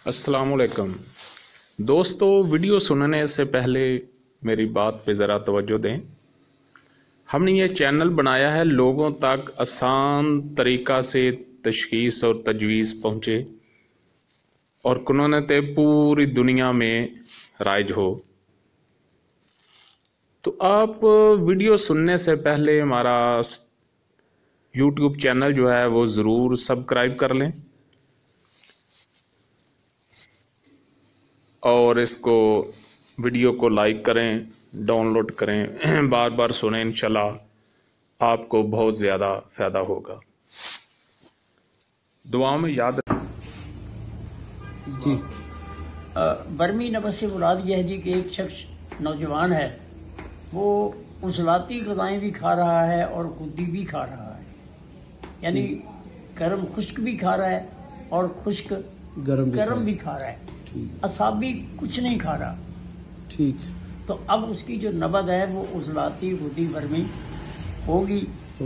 अस्सलाम वालेकुम दोस्तों, वीडियो सुनने से पहले मेरी बात पे ज़रा तवज्जो दें। हमने ये चैनल बनाया है लोगों तक आसान तरीक़ा से तशख़ीस और तजवीज़ पहुँचे और कुनूनते पूरी दुनिया में राइज हो। तो आप वीडियो सुनने से पहले हमारा यूट्यूब चैनल जो है वो ज़रूर सब्सक्राइब कर लें और इसको वीडियो को लाइक करें, डाउनलोड करें, बार बार सुनें। इंशाल्लाह आपको बहुत ज़्यादा फ़ायदा होगा। दुआ में याद जी। बर्मी नबज से मुराद यह है जी कि एक शख्स नौजवान है, वो उजलाती ग़िज़ाएं भी खा रहा है और खुदी भी खा रहा है, यानी गर्म खुश्क भी खा रहा है और खुश्क गर्म भी खा रहा है। असाबी कुछ नहीं खा रहा। ठीक। तो अब उसकी जो नबज है वो उजलाती खुदी बर्मी होगी,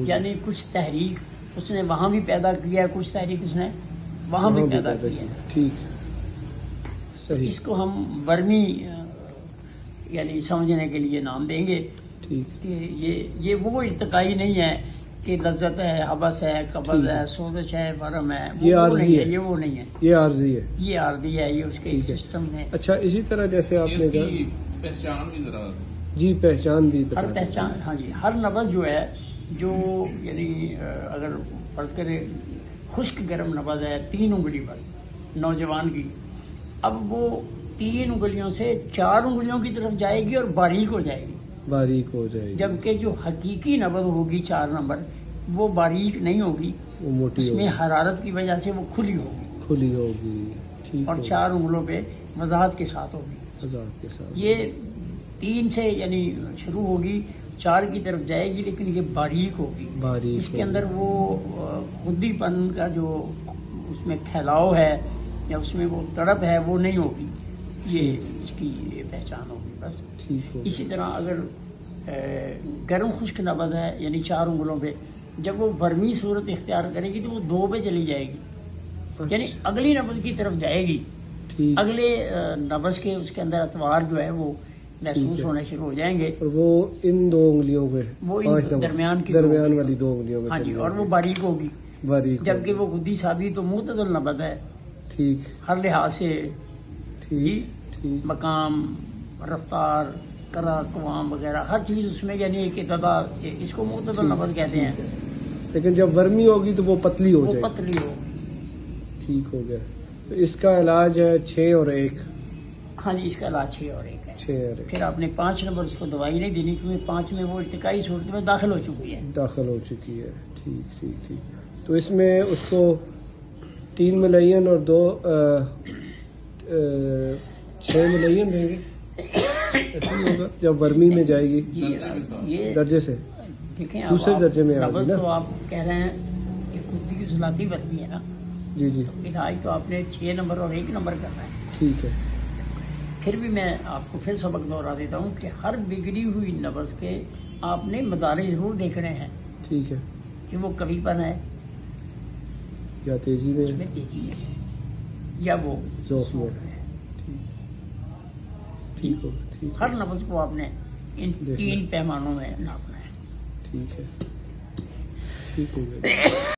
यानी कुछ तहरीक उसने वहां भी पैदा किया है, कुछ तहरीक उसने वहां भी पैदा की है। ठीक, सही। इसको हम बर्मी यानी समझने के लिए नाम देंगे। ठीक। कि ये वो इर्तिकाई नहीं है कि लज्जत है, हबस है, कब्ज़ है, सोज़श है, वरम है, ये आर्ज़ी है। ये वो नहीं है, ये आर्ज़ी है, ये आर्ज़ी है, ये उसके सिस्टम में। अच्छा, इसी तरह जैसे आपने कहा पहचान भी ज़रा जी, पहचान भी हर पहचान, हाँ जी, हर नबज जो है जो यानी अगर फर्ज करें खुश्क गर्म नबज है 3 उंगली पर नौजवान की, अब वो 3 उंगलियों से 4 उंगलियों की तरफ जाएगी और बारीक हो जाएगी, जबकि जो हकीकी नबज होगी 4 नंबर वो बारीक नहीं होगी, वो मोटी, उसमें हरारत की वजह से वो खुली होगी। ठीक। और 4 उंगलों पे वजाहत के साथ होगी। ये 3 से यानी शुरू होगी, 4 की तरफ जाएगी, लेकिन ये बारीक होगी। इसके अंदर वो खुदीपन का जो उसमें फैलाव है या उसमें वो तड़प है वो नहीं होगी। ये इसकी पहचान होगी बस। इसी तरह अगर गर्म खुश्क नबज है यानी 4 उंगलों पे, जब वो वर्मी सूरत इख्तियार करेगी तो वो 2 पे चली जाएगी, यानी अगली नबज की तरफ जाएगी। अगले नबज के उसके अंदर अतवार जो है वो महसूस होने शुरू हो जाएंगे, और वो इन 2 उंगलियों पे, वो दरमियान वाली 2 उंगलियों में, हाँ जी, और वो बारीक होगी, जबकि वो खुदी साबी तो मुतदल नबज है। ठीक, हर लिहाज से ठीक, मकाम, रफ्तार, करा, कवाम वगैरह हर चीज उसमें यानी एक तादाद, इसको मुतदल नबज कहते हैं। लेकिन जब वर्मी होगी तो वो पतली होगी। ठीक हो गया। तो इसका इलाज है 6 और 1। हाँ जी, इसका इलाज 6 और 1 है। फिर आपने 5 नंबर उसको दवाई नहीं देनी, क्योंकि 5 में वो इर्तिकाई सूरत में दाखिल हो चुकी है। ठीक। तो इसमें उसको 3 मिलियन और 2 6 मिलियन देंगे, होगा जब वर्मी में जाएगी। ये दर्जे से देखें, दूसरे दर्जे में नबज तो आप कह रहे हैं कि खुद की उजलाती वर्मी है ना। जी। तो इलाज तो आपने 6 नंबर और 1 नंबर करना है। ठीक है। फिर भी मैं आपको फिर सबक दोहरा देता हूँ कि हर बिगड़ी हुई नबज के आपने मदारे जरूर देखने हैं। ठीक है। कि वो कवीपन है या तेजी में, या वो जोश में है। ठीक हो। हर नबज को आपने इन 3 पैमानों में नापना है। ठीक है। ठीक हो गया।